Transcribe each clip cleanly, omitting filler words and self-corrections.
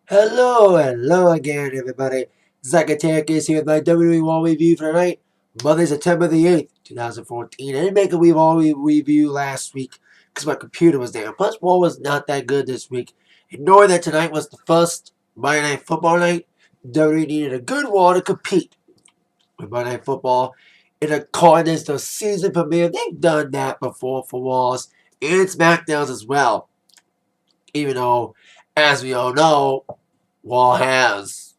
Hello again, everybody. Zacatech is here with my WWE Raw review for tonight, Monday, September the 8th, 2014. I didn't make a Raw review last week because my computer was down. Plus, Raw was not that good this week. And knowing that tonight was the first Monday Night Football night, WWE needed a good Raw to compete with Monday Night Football. In accordance to season premiere, they've done that before for Raws and SmackDowns as well. Even though, as we all know, Raw has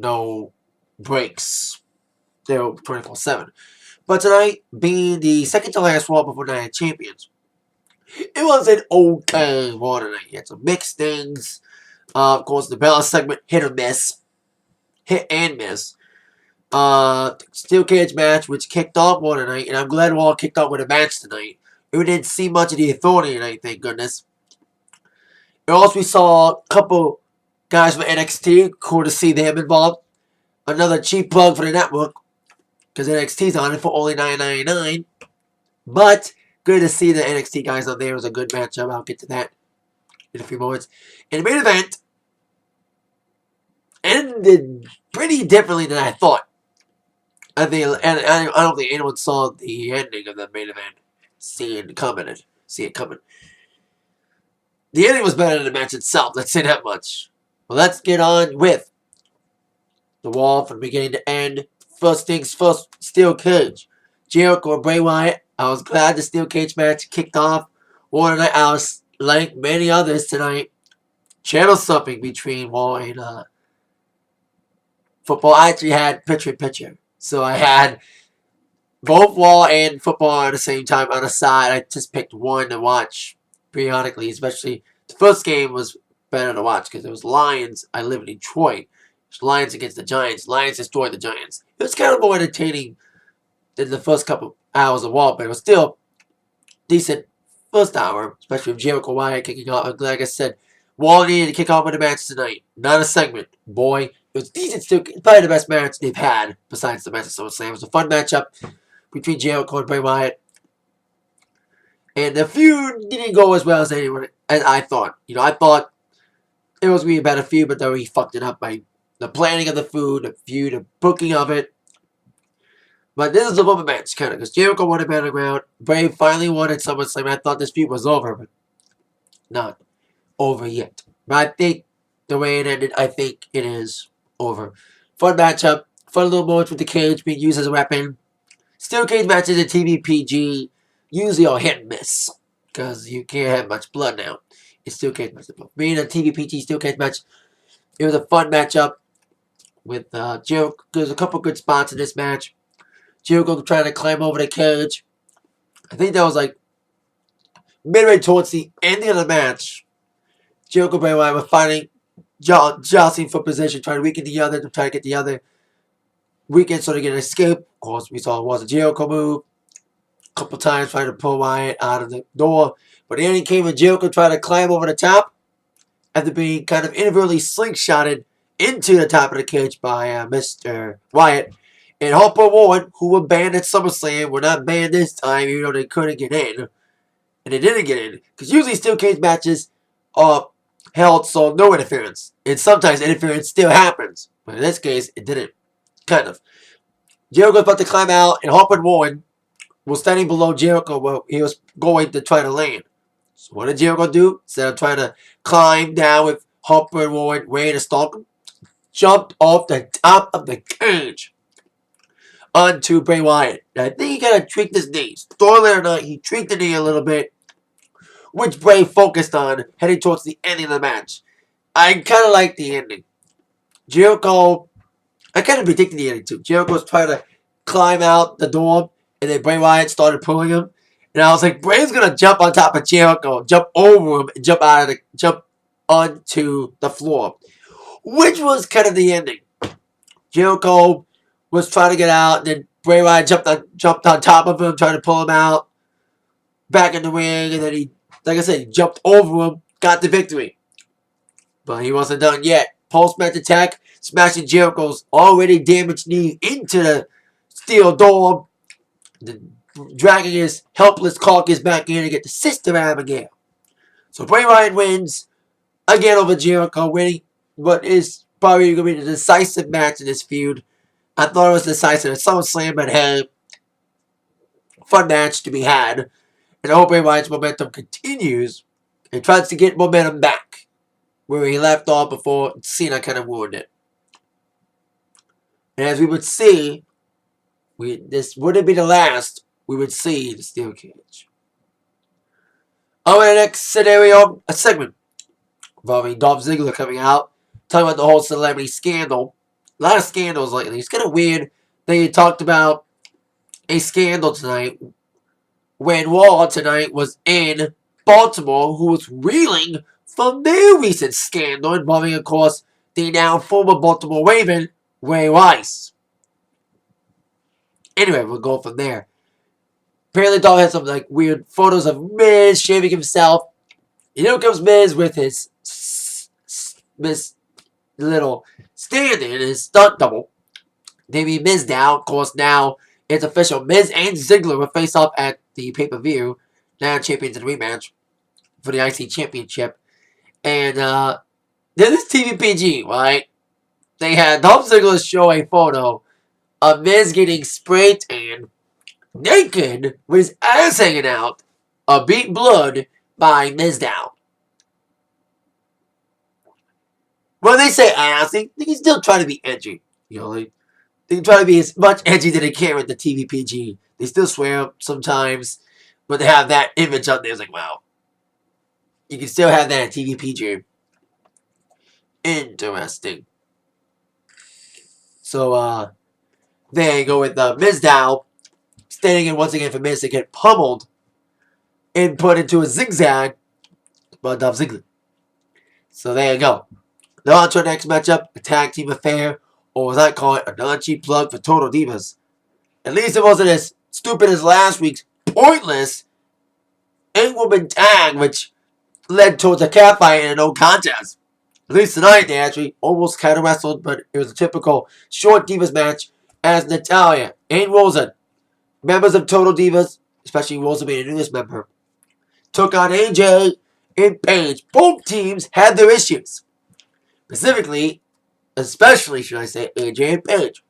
no breaks. They're 24/7. But tonight, being the second to last Raw before Night of Champions, it was an okay Raw tonight. You had some mixed things. Of course, the Bella segment, hit or miss. Hit and miss. Steel cage match, which kicked off Raw tonight, and I'm glad Raw kicked off with a match tonight. We didn't see much of the Authority tonight, thank goodness. And also, we saw a couple guys from NXT. Cool to see them involved. Another cheap plug for the network, because NXT's on it for only $9.99. But good to see the NXT guys on there. It was a good matchup. I'll get to that in a few moments. And the main event ended pretty differently than I thought. I don't think anyone saw the ending of the main event. See it coming. The ending was better than the match itself. Let's say that much. Well, let's get on with the Raw from beginning to end. First things first, steel cage. Jericho and Bray Wyatt. I was glad the steel cage match kicked off. One night, I was like many others tonight. Channel something between Raw and football. I actually had picture. So I had both Raw and football at the same time on the side. I just picked one to watch periodically, especially the first game was better to watch because it was Lions. I live in Detroit. Lions against the Giants. Lions destroyed the Giants. It was kind of more entertaining than the first couple hours of Raw, but it was still decent first hour, especially with Jericho Wyatt kicking off. Like I said, Raw needed to kick off with a match tonight, not a segment. Boy, it was decent still. Probably the best match they've had besides the match of SummerSlam. It was a fun matchup between Jericho and Bray Wyatt. And the feud didn't go as well as I thought. I thought it was going to be a better feud, but then he fucked it up by the planning of the feud, the booking of it. But this is a moment match, kind of, because Jericho won a Battleground. Bray finally won at SummerSlam. I thought this feud was over, but not over yet. But I think the way it ended, I think it is over. Fun matchup. Fun little moments with the cage being used as a weapon. Steel cage matches in TVPG usually are hit and miss, because you can't have much blood now. It's steel cage match. Being a TVPG steel cage match, it was a fun matchup with Jericho. There's a couple good spots in this match. Jericho trying to climb over the cage. I think that was like midway towards the ending of the match. Jericho and Bray Wyatt were fighting, jostling for position, trying to weaken the other, to try to get the other weakened so they can escape. Of course, we saw it was a Jericho move. A couple times trying to pull Wyatt out of the door. But the ending came when Jericho tried to climb over the top after being kind of inadvertently slingshotted into the top of the cage by Mr. Wyatt. And Harper and Warren, who were banned at SummerSlam, were not banned this time, even though they couldn't get in. And they didn't get in. Because usually steel cage matches are held so no interference. And sometimes interference still happens. But in this case, it didn't. Kind of. Jericho was about to climb out, and Harper and Warren was standing below Jericho where he was going to try to land. So what did Jericho do? Instead of trying to climb down with Harper and Warren ready to stalk him, jumped off the top of the cage onto Bray Wyatt. Now, I think he kind of tweaked his knees. Storyline or not, he tweaked the knee a little bit, which Bray focused on heading towards the ending of the match. I kind of like the ending. Jericho, I kind of predicted the ending too. Jericho was trying to climb out the door, and then Bray Wyatt started pulling him. And I was like, Bray's gonna jump on top of Jericho, jump over him, and jump onto the floor, which was kind of the ending. Jericho was trying to get out, and then Bray Wyatt jumped on top of him, trying to pull him out back in the ring, and then he, like I said, he jumped over him, got the victory. But he wasn't done yet. Post-match attack, smashing Jericho's already damaged knee into the steel door, dragging his helpless carcass back in to get the Sister Abigail. So Bray Wyatt wins again over Jericho, winning what is probably going to be the decisive match in this feud. I thought it was decisive at SummerSlam, but hey, fun match to be had. And I hope everybody's momentum continues and tries to get momentum back where he left off before Cena kind of ruined it. And as we would see, this wouldn't be the last we would see the steel cage. On the next scenario, a segment involving Dolph Ziggler coming out, talking about the whole celebrity scandal. A lot of scandals lately. It's kind of weird that he talked about a scandal tonight when Raw tonight was in Baltimore, who was reeling from their recent scandal involving, of course, the now former Baltimore Raven, Ray Rice. Anyway, we'll go from there. Apparently, Dolph had some like weird photos of Miz shaving himself. And here comes Miz with his little stand-in, his stunt double. They beat Miz down. Of course, now it's official. Miz and Ziggler will face off at the pay-per-view. Now champions in a rematch for the IC Championship. And this is TVPG, right? They had Dolph Ziggler show a photo of Miz getting spray tan, naked, with his ass hanging out, beat blood by Miz down. When they say ass, they can still try to be edgy. You know, they can try to be as much edgy as they can with the TVPG. They still swear sometimes, but they have that image up there. It's like, wow. You can still have that at TVPG. Interesting. So, there you go with Miz down. Standing in once again for Miz to get pummeled and put into a zigzag by Dolph Ziggler. So there you go. Now on to our next matchup, a tag team affair, or as I call it, a non-cheap plug for Total Divas. At least it wasn't as stupid as last week's pointless 8-woman tag, which led towards a catfight and a no contest. At least tonight they actually almost kind of wrestled, but it was a typical short Divas match as Natalya and Rosa, members of Total Divas, especially Rosa being a newest member, took on AJ and Paige. Both teams had their issues. Especially, should I say, AJ and Paige.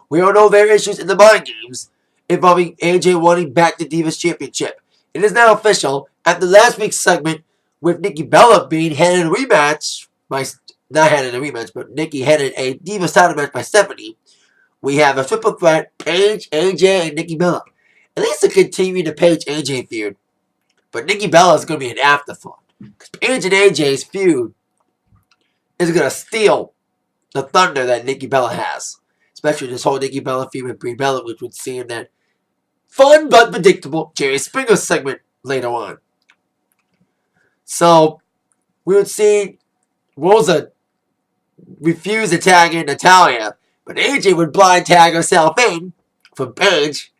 We all know their issues in the mind games involving AJ wanting back the Divas Championship. It is now official after last week's segment with Nikki Bella being handed a rematch but Nikki handed a Divas title match by Stephanie. We have a triple threat, Paige, AJ, and Nikki Bella. At least to continue the Paige-AJ feud. But Nikki Bella is going to be an afterthought. Because Paige and AJ's feud is going to steal the thunder that Nikki Bella has. Especially this whole Nikki Bella feud with Brie Bella, which would see in that fun but predictable Jerry Springer segment later on. So, we would see Rosa refuse to tag in Natalya, but AJ would blind tag herself in from Paige,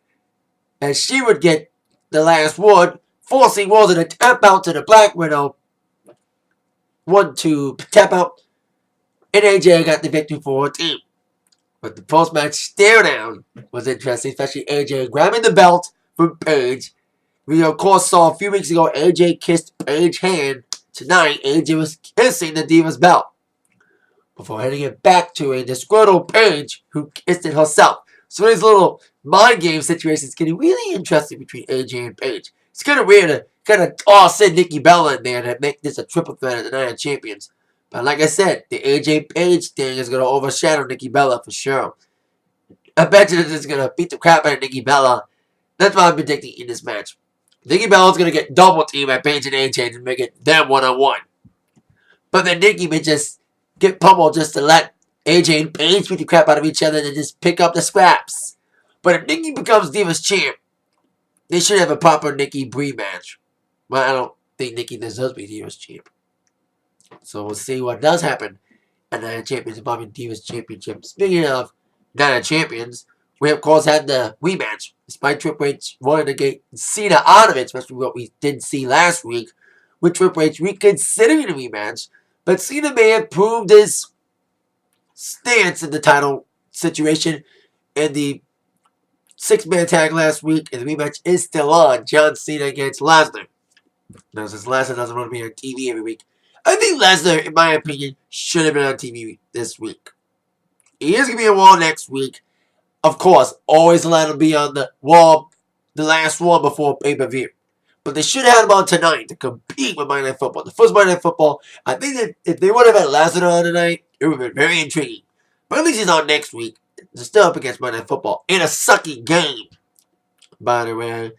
and she would get the last word, forcing Rosa to tap out to the Black Widow. 1-2 tap out, and AJ got the victory for her team. But the post-match stare-down was interesting, especially AJ grabbing the belt from Paige. We, of course, saw a few weeks ago AJ kissed Paige's hand. Tonight, AJ was kissing the Divas belt before handing it back to a disgruntled Paige who kissed it herself. So these little mind game situations getting really interesting between AJ and Paige. It's kind of weird to kind of toss in Nikki Bella in there to make this a triple threat at the Night of Champions. But like I said, the AJ Paige thing is going to overshadow Nikki Bella for sure. I bet you this is going to beat the crap out of Nikki Bella. That's what I'm predicting in this match. Nikki Bella's going to get double teamed by Paige and AJ and make it them one-on-one. But then Nikki may just get pummeled just to let AJ and Paige beat the crap out of each other and just pick up the scraps. But if Nikki becomes Divas champ, they should have a proper Nikki-Brie match. But I don't think Nikki deserves to be Divas champ. So we'll see what does happen at Night of Champions involving Divas Championship. Speaking of Night of Champions, we of course had the rematch. Despite Triple H wanting to get Cena out of it, especially what we did see last week, with Triple H reconsidering the rematch. But Cena may have proved his stance in the title situation in the 6-man tag last week, and the rematch is still on. John Cena against Lesnar. Now, since Lesnar doesn't want to be on TV every week, I think Lesnar, in my opinion, should have been on TV this week. He is going to be on Raw next week. Of course, always let him be on the Raw, the last one before pay-per-view. But they should have had him on tonight to compete with Monday Night Football. The first Monday Night Football, I think that if they would have had Lesnar on tonight, it would have been very intriguing. But at least he's on next week. They're still up against Monday Night Football in a sucky game. By the way,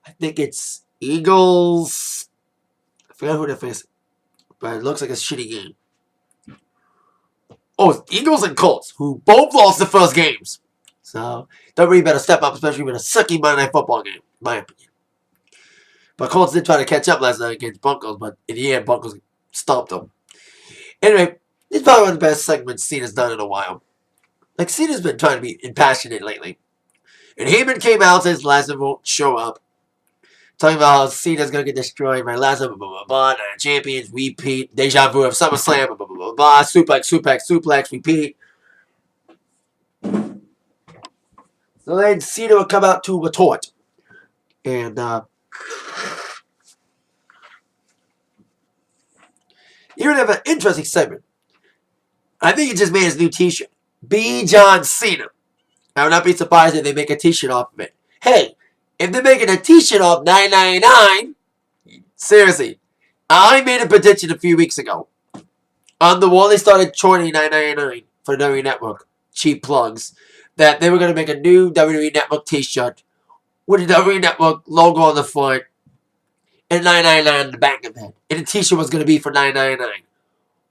I think it's Eagles. I forgot who they're facing. But it looks like a shitty game. Oh, it's Eagles and Colts, who both lost the first games. So, WWE better step up, especially with a sucky Monday Night Football game, in my opinion. But Colts did try to catch up last night against Broncos, but in the end, Broncos stomped them. Anyway, this is probably one of the best segments Cena's done in a while. Like, Cena's been trying to be impassionate lately. And Heyman came out and says Lesnar won't show up. Talking about how Cena's going to get destroyed by Lesnar, blah, blah, blah, blah, champions, repeat, deja vu of SummerSlam, blah, blah, blah, blah, blah, suplex, repeat. So then Cena would come out to retort. And, you would have an interesting segment. I think he just made his new t-shirt. Be John Cena. I would not be surprised if they make a t-shirt off of it. Hey, if they're making a t-shirt off $9.99, seriously, I made a prediction a few weeks ago. On the wall, they started charging $9.99 for the WWE Network. Cheap plugs. That they were going to make a new WWE Network t-shirt with the WWE Network logo on the front and $9.99 on the back of it. And the t-shirt was going to be for $9.99.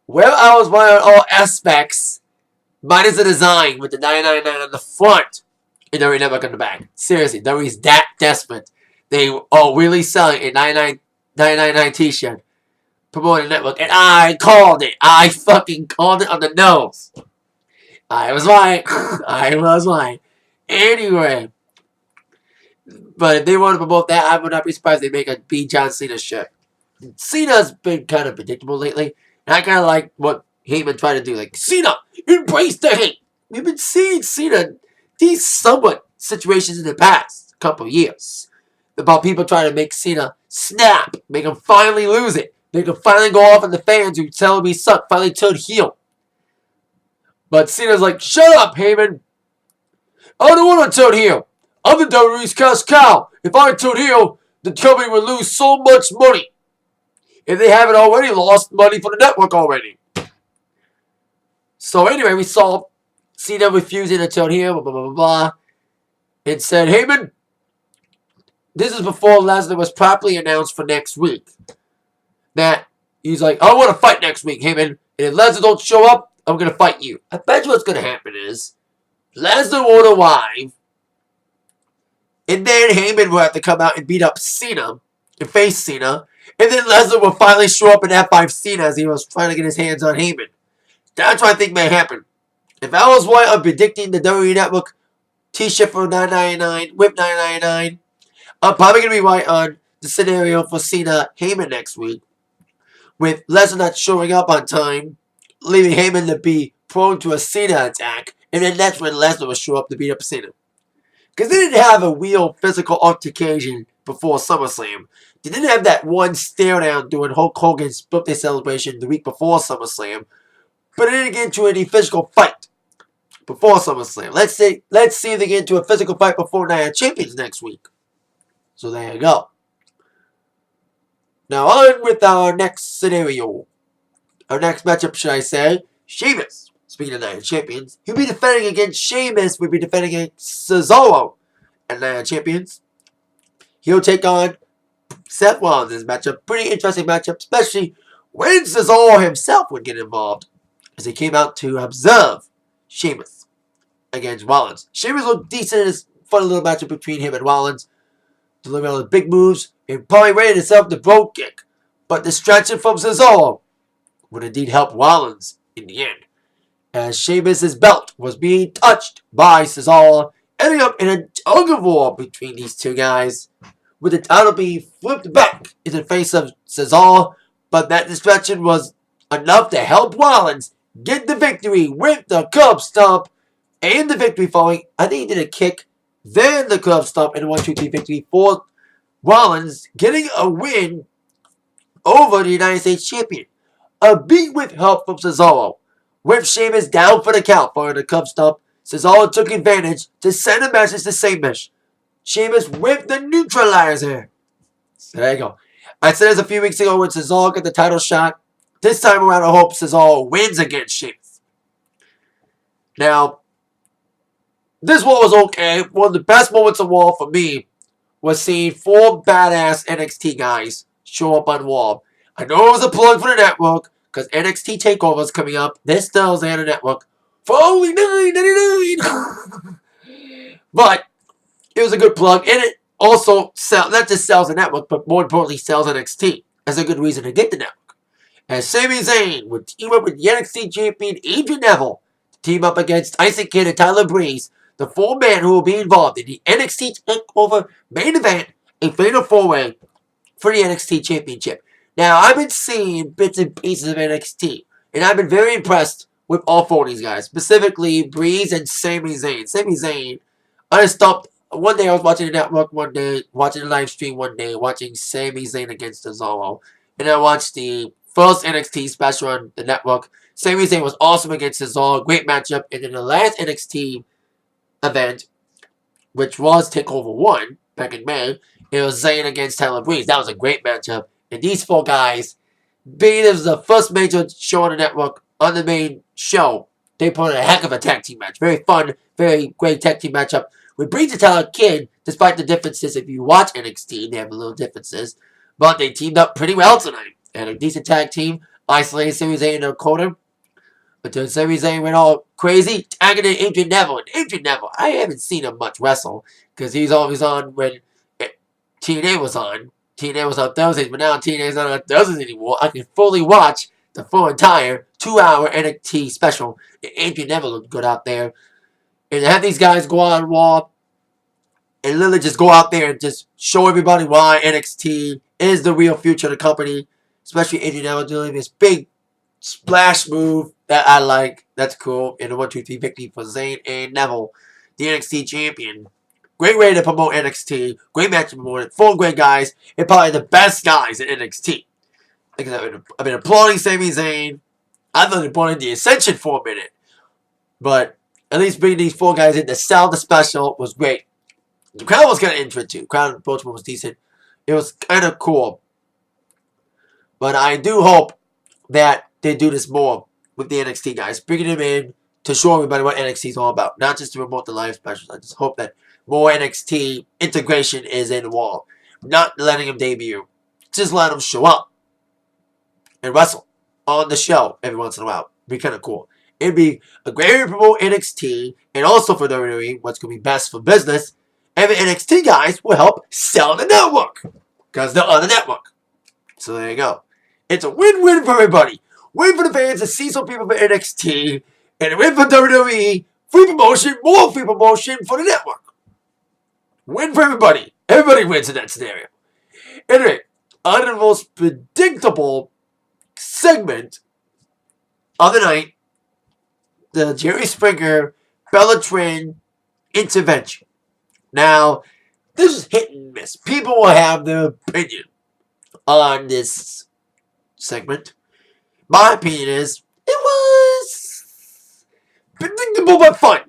Well, I was buying all aspects, minus the design with the $9.99 on the front and WWE Network on the back. Seriously, WWE's that desperate. They are really selling a $9.99 t-shirt promoting the network. And I called it. I fucking called it on the nose. I was right. I was right. Anyway. But if they want to promote that, I would not be surprised if they make a B. John Cena shirt. Cena's been kind of predictable lately. And I kind of like what Heyman tried to do. Like, Cena, embrace the hate. We've been seeing Cena these somewhat situations in the past couple of years. About people trying to make Cena snap. Make him finally lose it. Make him finally go off on the fans who tell him he sucked. Finally turn heel. But Cena's like, shut up, Heyman. I don't want to turn heel. I'm the WWE's cash cow. If I turn heel, the company would lose so much money. If they haven't already lost money for the network already. So anyway, we saw Cena refusing to turn heel, blah, blah, blah, blah. And said, Heyman, this is before Lesnar was properly announced for next week. That he's like, I want to fight next week, Heyman. And if Lesnar don't show up, I'm going to fight you. I bet you what's going to happen is Lesnar won't arrive. And then Heyman will have to come out and beat up Cena. And face Cena. And then Lesnar will finally show up in F5 Cena as he was trying to get his hands on Heyman. That's what I think may happen. If I was right on predicting the WWE Network t-shirt for $9.99, whip $9.99, I'm probably going to be right on the scenario for Cena Heyman next week. With Lesnar not showing up on time, leaving Heyman to be prone to a Cena attack. And then that's when Lesnar will show up to beat up Cena. Because they didn't have a real physical altercation before SummerSlam. They didn't have that one stare down during Hulk Hogan's birthday celebration the week before SummerSlam. But they didn't get into any physical fight before SummerSlam. Let's see if they get into a physical fight before Night of Champions next week. So there you go. Now on with our next scenario. Our next matchup, should I say, Sheamus. Speaking of Night of Champions, he'll be defending against Sheamus. We'll be defending against Cesaro at Night of Champions. He'll take on Seth Rollins in this matchup. Pretty interesting matchup, especially when Cesaro himself would get involved, as he came out to observe Sheamus against Rollins. Sheamus looked decent in this fun little matchup between him and Rollins, delivering all the big moves and probably ready to set up the Brogue Kick. But distraction from Cesaro would indeed help Rollins in the end, as Sheamus' belt was being touched by Cesaro, ending up in a tug of war between these two guys, with the title being flipped back in the face of Cesaro, but that distraction was enough to help Rollins get the victory with the curb stomp, and the victory following, I think he did a kick, then the curb stomp, and a 1-2-3 victory for Rollins, getting a win over the United States Champion. a beat with help from Cesaro. With Sheamus down for the count for the cup stump, Cesaro took advantage to send a message to Sheamus. Sheamus with the neutralizer. So there you go. I said this a few weeks ago when Cesaro got the title shot. This time around, I hope Cesaro wins against Sheamus. Now, this one was okay. One of the best moments of Raw for me was seeing 4 badass NXT guys show up on Raw. I know it was a plug for the network because NXT TakeOver is coming up. This still on the network for only $9.99. But it was a good plug, and it also not just sells the network, but more importantly sells NXT. That's a good reason to get the network. As Sami Zayn would team up with the NXT champion Adrian Neville to team up against Tyson Kidd and Tyler Breeze, the 4 men who will be involved in the NXT TakeOver main event, a fatal 4-way for the NXT championship. Now, I've been seeing bits and pieces of NXT, and I've been very impressed with all 4 of these guys, specifically Breeze and Sami Zayn. Sami Zayn, I stopped. One day I was watching the network one day, watching the live stream one day, watching Sami Zayn against Cesaro. And I watched the first NXT special on the network. Sami Zayn was awesome against Cesaro, great matchup. And in the last NXT event, which was TakeOver 1 back in May, it was Zayn against Tyler Breeze. That was a great matchup. And these 4 guys, being it was the first major show on the network, on the main show, they put on a heck of a tag team match. Very fun, very great tag team matchup. With Breeze and Tyler Kidd, despite the differences, if you watch NXT, they have a little differences. But they teamed up pretty well tonight. They had a decent tag team, isolated Sami Zayn in their corner. Until Sami Zayn went all crazy, tagging in Adrian Neville. And Adrian Neville, I haven't seen him much wrestle, because he's always on when TNA was on. TNA was on Thursdays, but now TNA is not on Thursdays anymore. I can fully watch the full entire 2-hour NXT special. And Adrian Neville looked good out there. And to have these guys go on Raw and literally just go out there and just show everybody why NXT is the real future of the company. Especially Adrian Neville doing this big splash move that I like. That's cool. And a 1-2-3 victory for Zayn and Neville, the NXT champion. Great way to promote NXT. Great match to promote it. 4 great guys. And probably the best guys in NXT. Like I've been applauding Sami Zayn. I've been applauding the Ascension for a minute. But at least bringing these 4 guys in to sell the special was great. The crowd was kind of into it too. The crowd in Baltimore was decent. It was kind of cool. But I do hope that they do this more with the NXT guys. Bringing them in to show everybody what NXT is all about. Not just to promote the live specials. I just hope that more NXT integration is in the wall. Not letting them debut. Just let them show up and wrestle on the show every once in a while. Be kind of cool. It'd be a great way to promote NXT and also for WWE, what's going to be best for business. And the NXT guys will help sell the network because they're on the network. So there you go. It's a win-win for everybody. Win for the fans to see some people for NXT and a win for WWE. Free promotion, more free promotion for the network. Win for everybody. Everybody wins in that scenario. Anyway, on the most predictable segment of the night, the Jerry Springer Bella Twin intervention. Now, this is hit and miss. People will have their opinion on this segment. My opinion is it was predictable but fun.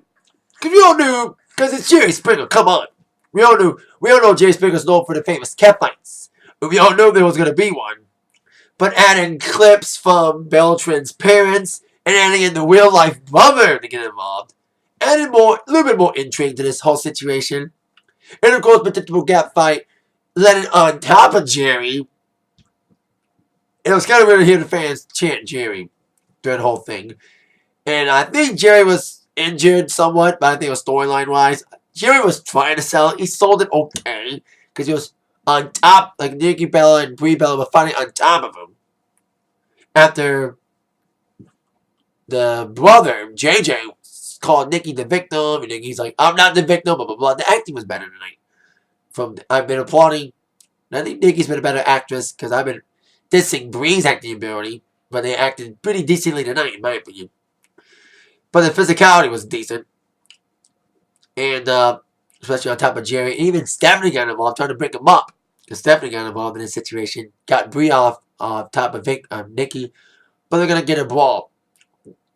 Because we all knew, because it's Jerry Springer, come on. We all know Jerry Springer's known for the famous cat fights. But we all knew there was going to be one. But adding clips from Beltran's parents and adding in the real life mother to get involved, added a little bit more intrigue to this whole situation. And of course, predictable gap fight led it on top of Jerry. It was kind of weird to hear the fans chant Jerry during the whole thing. And I think Jerry was injured somewhat, but I think it was storyline wise. Jerry was trying to sell it. He sold it okay because he was on top, like Nikki Bella and Brie Bella were fighting on top of him. After the brother, JJ, called Nikki the victim, and Nikki's like, I'm not the victim, blah, blah, blah. The acting was better tonight. I've been applauding. I think Nikki's been a better actress because I've been dissing Brie's acting ability, but they acted pretty decently tonight, in my opinion. But the physicality was decent. And, especially on top of Jerry. And even Stephanie got involved, trying to break him up. Because Stephanie got involved in this situation. Got Brie off top of Nikki. but they're going to get a brawl.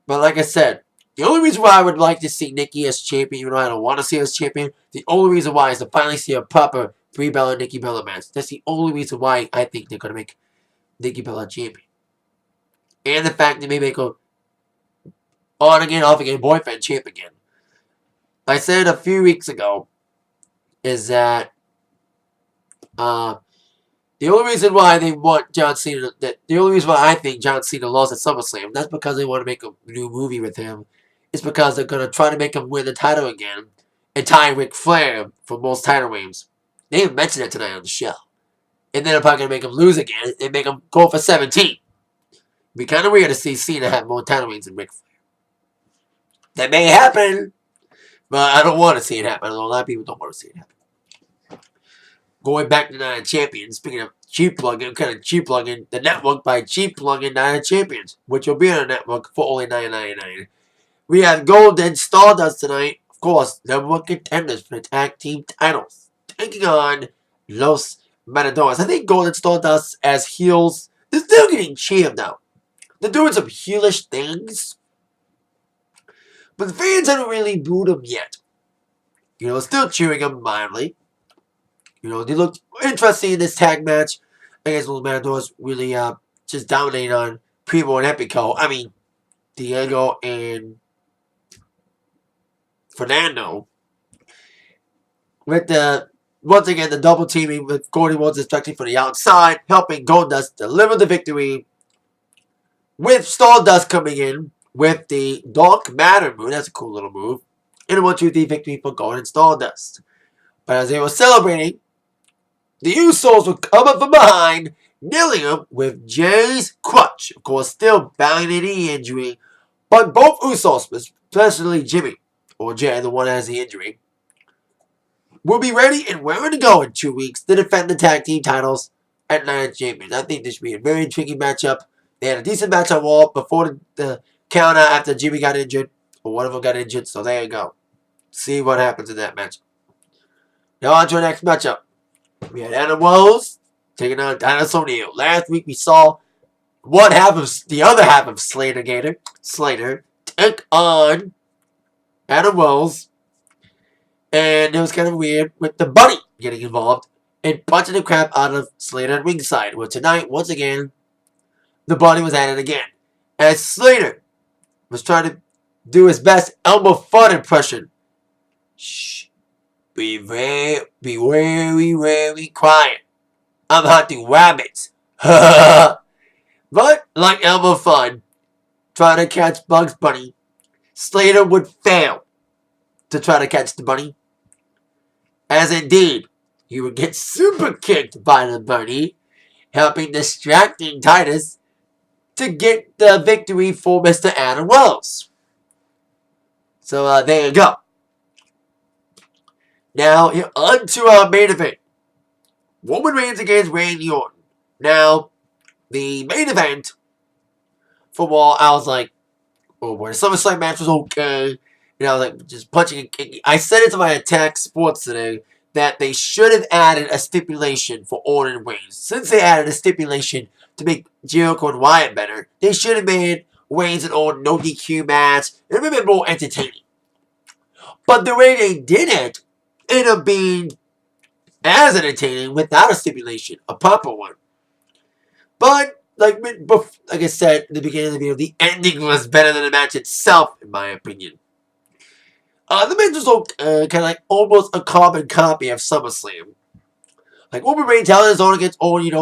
But like I said, the only reason why I would like to see Nikki as champion, even though I don't want to see her as champion, the only reason why is to finally see a proper Brie Bella Nikki Bella match. That's the only reason why I think they're going to make Nikki Bella champion. And the fact they may make her on again, off again, boyfriend champ again. I said a few weeks ago is that the only reason why they want John Cena, the only reason why I think John Cena lost at SummerSlam, that's because they want to make a new movie with him. It's because they're going to try to make him win the title again and tie Ric Flair for most title reigns. They even mentioned it tonight on the show. And then they're probably going to make him lose again and make him go for 17. It'd be kind of weird to see Cena have more title reigns than Ric Flair. That may happen, but I don't want to see it happen. A lot of people don't want to see it happen. Going back to Night of Champions, speaking of cheap plugging, kind of cheap plugging the network by cheap plugging Night of Champions, which will be on the network for only $9.99. We have Gold and Stardust tonight. Of course, number one contenders for the tag team titles, taking on Los Matadores. I think Gold and Stardust as heels, they're still getting cheered now. They're doing some heelish things, but the fans haven't really booed them yet. Still cheering them mildly. They looked interesting in this tag match against Los Matadores. Really just dominating on Primo and Epico. I mean, Diego and Fernando. With once again, the double teaming with Cody Rhodes distracting from the outside, helping Goldust deliver the victory. With Stardust coming in with the Dark Matter move. That's a cool little move. And a 1-2-3 victory for Gold and Stardust. But as they were celebrating, the Usos were coming from behind, nailing him with Jay's crutch. Of course, still battling an knee injury. But both Usos, especially Jimmy, or Jay, the one that has the injury, will be ready and raring to go in 2 weeks to defend the tag team titles at Night of Champions. I think this should be a very intriguing matchup. They had a decent match on Raw before the counter after Jimmy got injured, or one of them got injured, so there you go. See what happens in that match. Now on to our next matchup. We had Adam Rose taking on Dennis O'Neil. Last week we saw the other half of Slater take on Adam Rose. And it was kind of weird with the Bunny getting involved and punching the crap out of Slater at ringside. Well, tonight, once again, the Bunny was at it again. As Slater was trying to do his best Elmer Fudd impression. Shh. Be very quiet. I'm hunting rabbits. But, like Elmer Fudd trying to catch Bugs Bunny, Slater would fail to try to catch the Bunny. As indeed, he would get super kicked by the Bunny, helping distracting Titus to get the victory for Mr. Adam Rose. So, there you go. Now, on to our main event. Roman Reigns against Randy Orton. Now, the main event for Raw, I was like, oh boy, the SummerSlam match was okay. I was like, just punching and kicking. I said it to my Attack Sports today that they should have added a stipulation for Orton and Reigns. Since they added a stipulation to make Jericho and Wyatt better, they should have made Reigns and Orton no DQ match. It would have been more entertaining. But the way they did it ended up being as entertaining without a stipulation, a proper one. But, like I said in the beginning of the video, the ending was better than the match itself, in my opinion. The match was kind of like almost a carbon copy of SummerSlam. Like Roman Reigns held his own against Orton,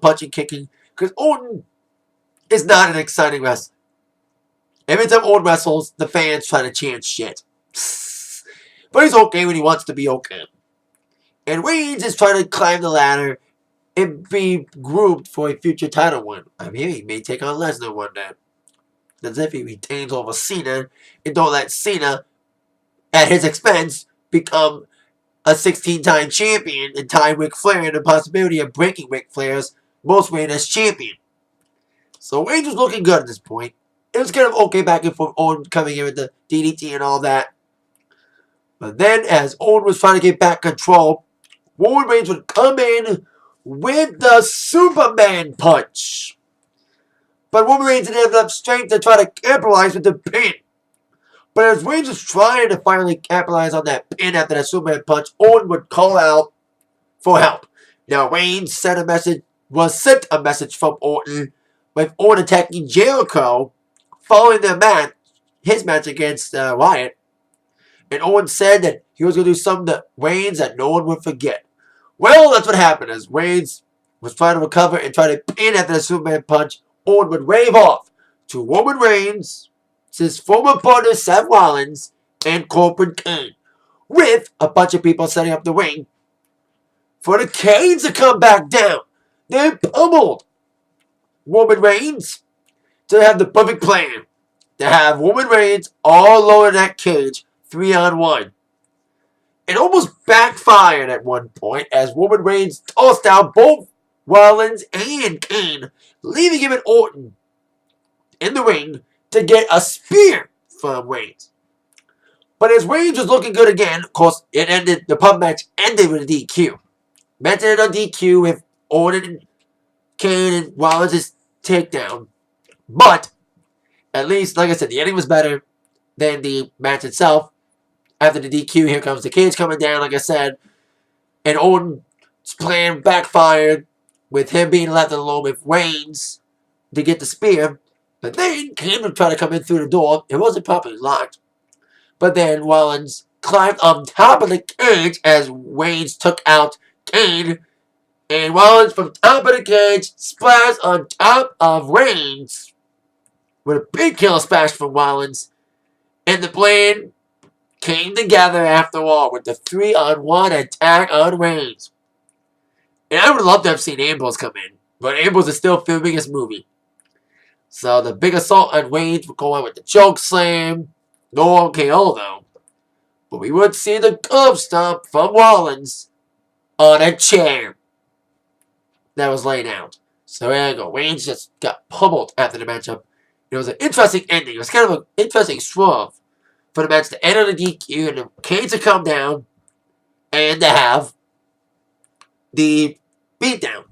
punching, kicking, because Orton is not an exciting wrestler. Every time Orton wrestles, the fans try to chant shit. But he's okay when he wants to be okay. And Reigns is trying to climb the ladder and be groomed for a future title win. I'm hearing he may take on Lesnar one day. As if he retains over Cena and don't let Cena, at his expense, become a 16-time champion and tie Ric Flair and the possibility of breaking Ric Flair's most reign as champion. So Reigns was looking good at this point. It was kind of okay back and forth, Orton coming in with the DDT and all that. But then, as Orton was trying to get back control, Roman Reigns would come in with the Superman punch. But Roman Reigns didn't have enough strength to try to capitalize with the pin. But as Reigns was trying to finally capitalize on that pin after that Superman punch, Owen would call out for help. Now Reigns sent a message from Orton, with Orton attacking Jericho following his match against Wyatt. And Owen said that he was going to do something to Reigns that no one would forget. Well, that's what happened. As Reigns was trying to recover and try to pin after the Superman punch, Owen would wave off to Roman Reigns, his former partner Seth Rollins, and Corbin Kane, with a bunch of people setting up the ring for the Canes to come back down. They pummeled Roman Reigns to have the perfect plan to have Roman Reigns all alone in that cage, 3-on-1. It almost backfired at one point as Roman Reigns tossed out both Rollins and Kane, leaving him and Orton in the ring to get a spear from Reigns. But as Reigns was looking good again, of course, the pub match ended with a DQ. Match ended on DQ with Orton, Kane, and Rollins' takedown. But, at least, like I said, the ending was better than the match itself. After the DQ, here comes the cage coming down, like I said. And Orton's plan backfired with him being left alone with Reigns to get the spear. But then Kane would try to come in through the door. It wasn't properly locked. But then Rollins climbed on top of the cage as Reigns took out Kane. And Rollins from top of the cage splashed on top of Reigns with a big killer splash from Rollins. And the plan came together after all with the 3-on-1 attack on Reigns. And I would love to have seen Ambrose come in. But Ambrose is still filming his movie. So the big assault on Reigns would go on with the choke slam. No KO though. But we would see the curb stomp from Rollins on a chair that was laid out. So there you go. Reigns just got pummeled after the matchup. It was an interesting ending. It was kind of an interesting swerve for the match to end on a DQ and the Canes to come down and to have the beatdown.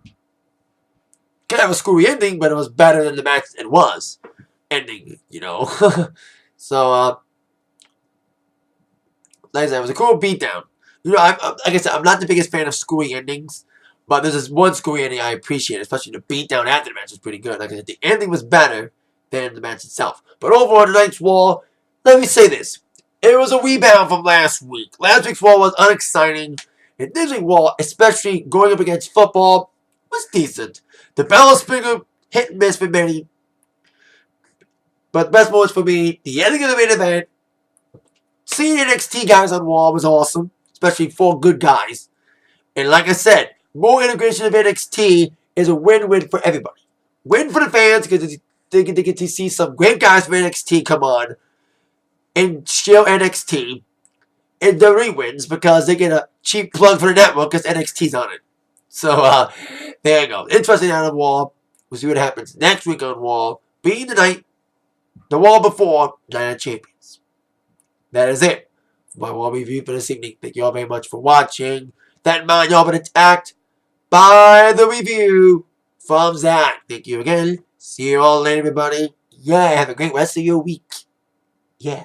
Kind of a screwy ending, but it was better than the match it was ending, you know. So, like I said, it was a cool beatdown. You know, like I said, I'm not the biggest fan of screwy endings, but there's this one screwy ending I appreciate, especially the beatdown after the match was pretty good. Like I said, the ending was better than the match itself. But overall, tonight's Raw, let me say this. It was a rebound from last week. Last week's Raw was unexciting. And this week's Raw, especially going up against football, was decent. The balance finger hit and miss for many. But the best moments for me, the ending of the main event. Seeing NXT guys on Raw was awesome. Especially 4 good guys. And like I said, more integration of NXT is a win-win for everybody. Win for the fans because they get to see some great guys from NXT come on and show NXT. And the re-wins because they get a cheap plug for the network because NXT's on it. So, there you go. Interesting out of Raw. We'll see what happens next week on Raw. Being the Raw before Night of Champions. That is it for my Raw review for this evening. Thank you all very much for watching. That in mind, y'all been attacked by the review from Zach. Thank you again. See you all later, everybody. Yeah, have a great rest of your week. Yeah.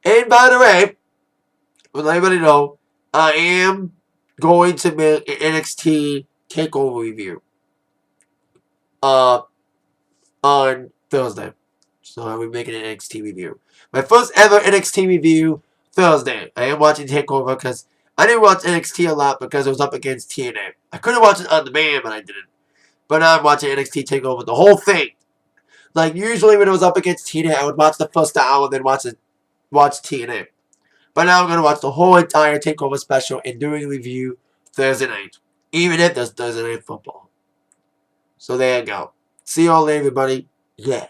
And by the way, to let everybody know, I am going to make an NXT TakeOver review on Thursday. So I'll be making an NXT review. My first ever NXT review Thursday. I am watching TakeOver because I didn't watch NXT a lot because it was up against TNA. I couldn't watch it on demand, but I didn't. But now I'm watching NXT TakeOver, the whole thing. Like usually when it was up against TNA, I would watch the first hour and then watch TNA. But now I'm going to watch the whole entire TakeOver special and do a review Thursday night. Even if there's Thursday night football. So there you go. See you all later, everybody. Yeah.